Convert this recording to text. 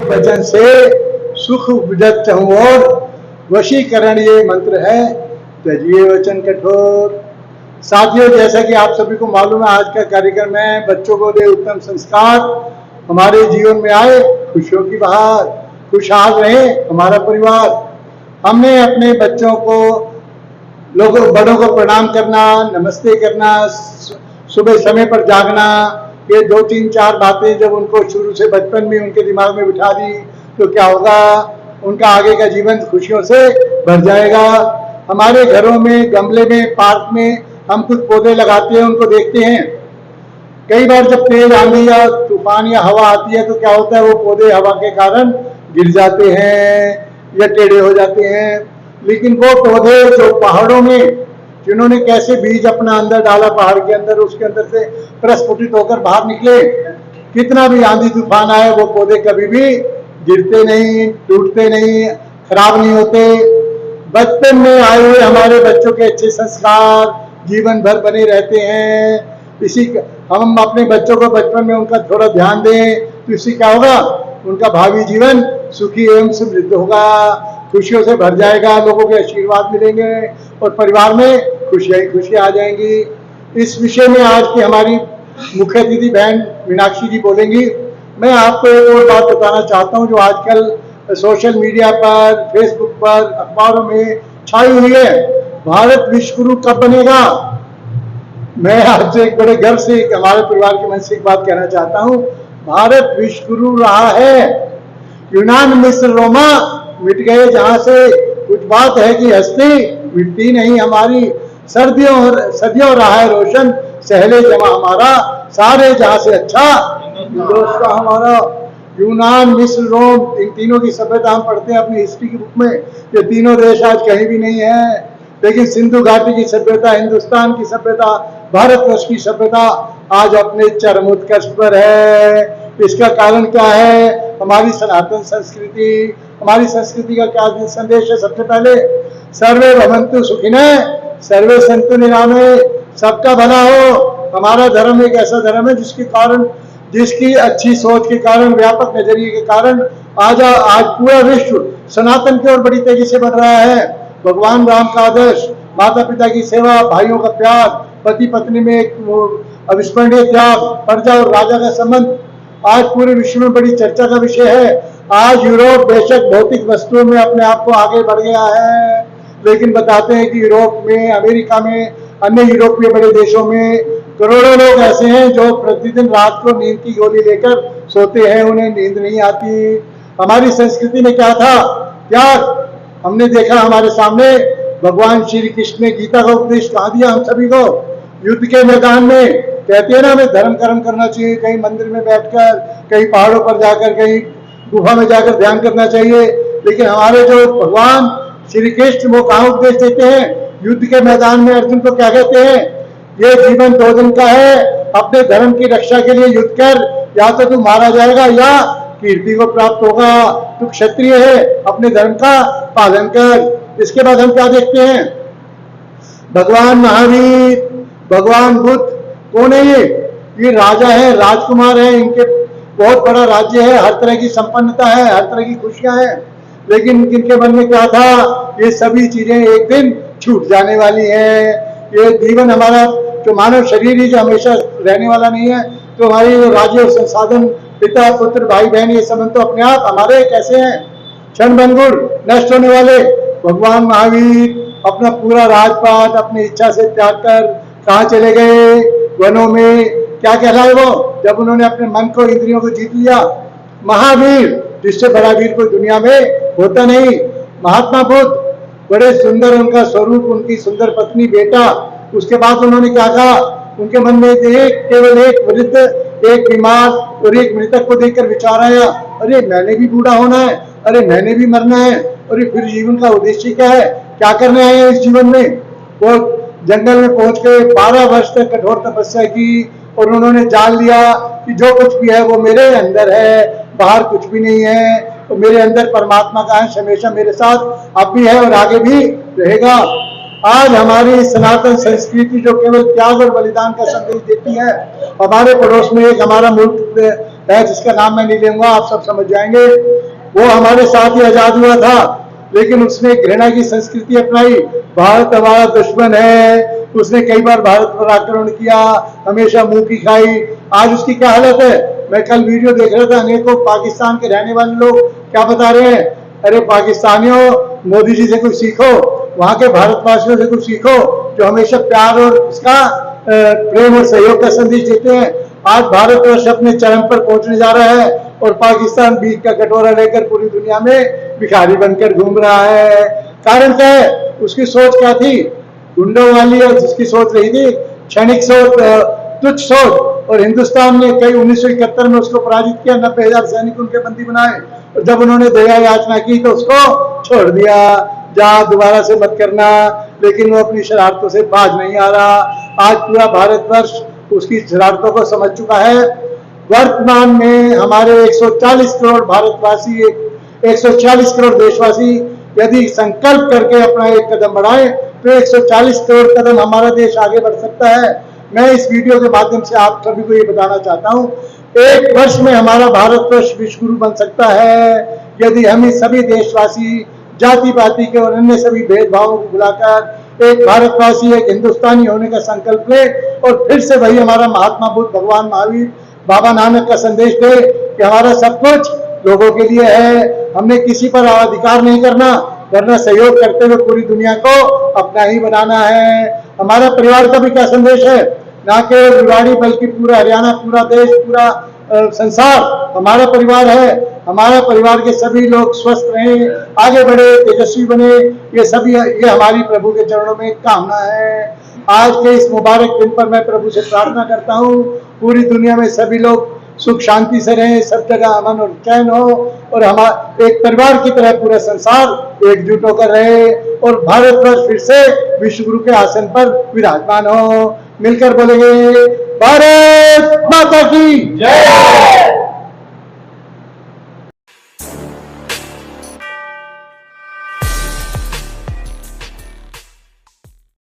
वचन से सुख उपजत चहु और वशीकरण ये मंत्र है, त्यजिए वचन कठोर। साथियों, जैसा कि आप सभी को मालूम है, आज का कार्यक्रम है बच्चों को दे उत्तम संस्कार, हमारे जीवन में आए खुशियों की बहार, खुशहाल रहे हमारा परिवार। हमने अपने बच्चों को, लोगों बड़ों को प्रणाम करना, नमस्ते करना, सुबह समय पर जागना, ये 2-3-4 बातें जब उनको शुरू से बचपन में उनके दिमाग में बिठा दी तो क्या होगा, उनका आगे का जीवन खुशियों से भर जाएगा। हमारे घरों में, गमले में, पार्क में हम कुछ पौधे लगाते हैं, उनको देखते हैं। कई बार जब तेज आंधी या तूफान या हवा आती है तो क्या होता है, वो पौधे हवा के कारण गिर जाते हैं या टेढ़े हो जाते हैं। लेकिन वो पौधे जो पहाड़ों में, जिन्होंने कैसे बीज अपना अंदर डाला पहाड़ के अंदर, उसके अंदर से प्रस्फुटित होकर बाहर निकले, कितना भी आंधी तूफान आए वो पौधे कभी भी गिरते नहीं, टूटते नहीं, खराब नहीं होते। बचपन में आए हुए हमारे बच्चों के अच्छे संस्कार जीवन भर बने रहते हैं। हम अपने बच्चों को बचपन में उनका थोड़ा ध्यान दें तो इससे क्या होगा, उनका भावी जीवन सुखी एवं समृद्ध होगा, खुशियों से भर जाएगा, लोगों के आशीर्वाद मिलेंगे और परिवार में खुशियां ही खुशियां आ जाएंगी। इस विषय में आज की हमारी मुख्य अतिथि बहन मीनाक्षी जी बोलेंगी। मैं आपको एक और बात बताना चाहता हूं जो आजकल सोशल मीडिया पर, फेसबुक पर, अखबारों में छाई हुई है। भारत विश्व गुरु कब बनेगा? मैं आपसे एक बड़े गर्व से हमारे परिवार के मन से एक बात कहना चाहता हूं, भारत विश्व गुरु रहा है। यूनान, मिस्र, रोमा मिट गए जहां से, कुछ बात है कि हस्ती मिटती नहीं हमारी। सदियों रहा है रोशन, सहले जमा हमारा, सारे जहां से अच्छा दोस्त हमारा। यूनान, मिस्र, रोम, इन तीनों की सभ्यता हम पढ़ते हैं अपनी हिस्ट्री की बुक में। ये तीनों देश आज कहीं भी नहीं है, लेकिन सिंधु घाटी की सभ्यता, हिंदुस्तान की सभ्यता, भारतवर्ष की सभ्यता आज अपने चरम उत्कर्ष पर है। इसका कारण क्या है? हमारी सनातन संस्कृति। हमारी संस्कृति का क्या संदेश है? सबसे पहले सर्वे भवन्तु सुखिनः, सर्वे सन्तु निरामये, सबका भला हो। हमारा धर्म एक ऐसा धर्म है जिसकी अच्छी सोच के कारण, व्यापक नजरिए के कारण आज पूरा विश्व सनातन की ओर बड़ी तेजी से बढ़ रहा है। भगवान राम का आदर्श, माता पिता की सेवा, भाइयों का प्यार, पति पत्नी में एक अविस्मरणीय त्याग, प्रजा और राजा का संबंध आज पूरे विश्व में बड़ी चर्चा का विषय है। आज यूरोप बेशक भौतिक वस्तुओं में अपने आप को आगे बढ़ गया है, लेकिन बताते हैं कि यूरोप में, अमेरिका में, अन्य यूरोपीय बड़े देशों में करोड़ों लोग ऐसे हैं जो प्रतिदिन रात को नींद की गोली लेकर सोते हैं, उन्हें नींद नहीं आती। हमारी संस्कृति में क्या था? त्याग। हमने देखा हमारे सामने भगवान श्री कृष्ण ने गीता का उपदेश कहा दिया हम सभी को। युद्ध के मैदान में कहते हैं ना, हमें धर्म कर्म करना चाहिए, कहीं मंदिर में बैठकर, कहीं पहाड़ों पर जाकर, कहीं गुफा में जाकर ध्यान करना चाहिए। लेकिन हमारे जो भगवान श्री कृष्ण वो कहाँ उपदेश देते हैं? युद्ध के मैदान में अर्जुन को क्या कहते हैं? ये जीवन 2 दिन का है, अपने धर्म की रक्षा के लिए युद्ध कर, या तो तू मारा जाएगा या कीर्ति को प्राप्त होगा। तू क्षत्रिय है, अपने धर्म का पालन कर। इसके बाद हम क्या देखते हैं? भगवान महावीर, भगवान बुद्ध, कौन है ये राजा है, राजकुमार है, इनके बहुत बड़ा राज्य है, हर तरह की संपन्नता है, हर तरह की खुशियां हैं। लेकिन इनके मन में क्या था? ये सभी चीजें एक दिन छूट जाने वाली है। ये जीवन हमारा जो मानव शरीर ही जो हमेशा रहने वाला नहीं है, तो हमारी राज्य और संसाधन, पिता पुत्र भाई बहन, ये संबंध तो अपने आप हमारे कैसे हैं? क्षण भंगुर, नष्ट होने वाले। भगवान महावीर अपना पूरा राजपाट अपनी इच्छा से त्याग कर कहाँ चले गए? वनों में। क्या कहलाए वो? जब उन्होंने अपने मन को, इंद्रियों को जीत लिया। महावीर, जिससे बड़ा वीर कोई दुनिया में होता नहीं। महात्मा बुद्ध, बड़े सुंदर उनका स्वरूप, उनकी सुंदर पत्नी, बेटा। उसके बाद उन्होंने क्या कहा? उनके मन में केवल एक वृद्ध, एक बीमार और एक मृतक को देखकर विचार आया, अरे मैंने भी बूढ़ा होना है, अरे मैंने भी मरना है, अरे फिर जीवन का उद्देश्य क्या है? क्या करने आए हैं इस जीवन में? वो जंगल में पहुंच के 12 वर्ष तक कठोर तपस्या की और उन्होंने जान लिया कि जो कुछ भी है वो मेरे अंदर है, बाहर कुछ भी नहीं है। तो मेरे अंदर परमात्मा का अंश हमेशा मेरे साथ अब भी है और आगे भी रहेगा। आज हमारी सनातन संस्कृति जो केवल त्याग और बलिदान का संदेश देती है, हमारे पड़ोस में एक हमारा मुल्क है जिसका नाम मैं नहीं लूंगा, आप सब समझ जाएंगे। वो हमारे साथ ही आजाद हुआ था, लेकिन उसने घृणा की संस्कृति अपनाई। भारत हमारा दुश्मन है, उसने कई बार भारत पर आक्रमण किया, हमेशा मुंह की खाई। आज उसकी क्या हालत है? मैं कल वीडियो देख रहा था, अनेकों पाकिस्तान के रहने वाले लोग क्या बता रहे हैं, अरे पाकिस्तानियों, मोदी जी से कुछ सीखो, वहां के भारतवासियों से कुछ सीखो जो हमेशा प्यार और उसका प्रेम और सहयोग का संदेश देते हैं। आज भारतवर्ष अपने चरम पर पहुंचने जा रहा है और पाकिस्तान बीच का कटोरा लेकर पूरी दुनिया में भिखारी बनकर घूम रहा है। कारण क्या है? उसकी सोच क्या थी? गुंडों वाली, और जिसकी सोच रही थी क्षणिक सोच, तुच्छ सोच। और हिंदुस्तान ने कई 1971 में उसको पराजित किया, 90,000 सैनिक उनके बंदी बनाए, और जब उन्होंने दया याचना की तो उसको छोड़ दिया, जा दोबारा से मत करना। लेकिन वो अपनी शरारतों से बाज नहीं आ रहा। आज पूरा भारतवर्ष उसकी शरारतों को समझ चुका है। वर्तमान में हमारे 140 करोड़ भारतवासी, 140 करोड़ देशवासी यदि संकल्प करके अपना एक कदम बढ़ाएं तो 140 करोड़ कदम हमारा देश आगे बढ़ सकता है। मैं इस वीडियो के माध्यम से आप सभी को ये बताना चाहता हूं, एक वर्ष में हमारा भारतवर्ष विश्व गुरु बन सकता है यदि हम सभी देशवासी जाति पाति के और अन्य सभी भेदभावों को भुलाकर एक भारतवासी, एक हिंदुस्तानी होने का संकल्प ले और फिर से वही हमारा महात्मा बुद्ध, भगवान महावीर, बाबा नानक का संदेश दे कि हमारा सब कुछ लोगों के लिए है, हमने किसी पर अधिकार नहीं करना, वरना सहयोग करते हुए पूरी दुनिया को अपना ही बनाना है। हमारा परिवार का भी क्या संदेश है? ना केवल भिवाड़ी बल्कि पूरा हरियाणा, पूरा देश, पूरा संसार हमारा परिवार है। हमारा परिवार के सभी लोग स्वस्थ रहें, आगे बढ़े, तेजस्वी बने, ये हमारी प्रभु के चरणों में कामना है। आज के इस मुबारक दिन पर मैं प्रभु से प्रार्थना करता हूँ पूरी दुनिया में सभी लोग सुख शांति से रहें, सब जगह अमन और चैन हो, और हमारे एक परिवार की तरह पूरा संसार एकजुट होकर रहे और भारतवर्ष फिर से विश्व गुरु के आसन पर विराजमान हो। मिलकर बोलेंगे भारत माता की जय।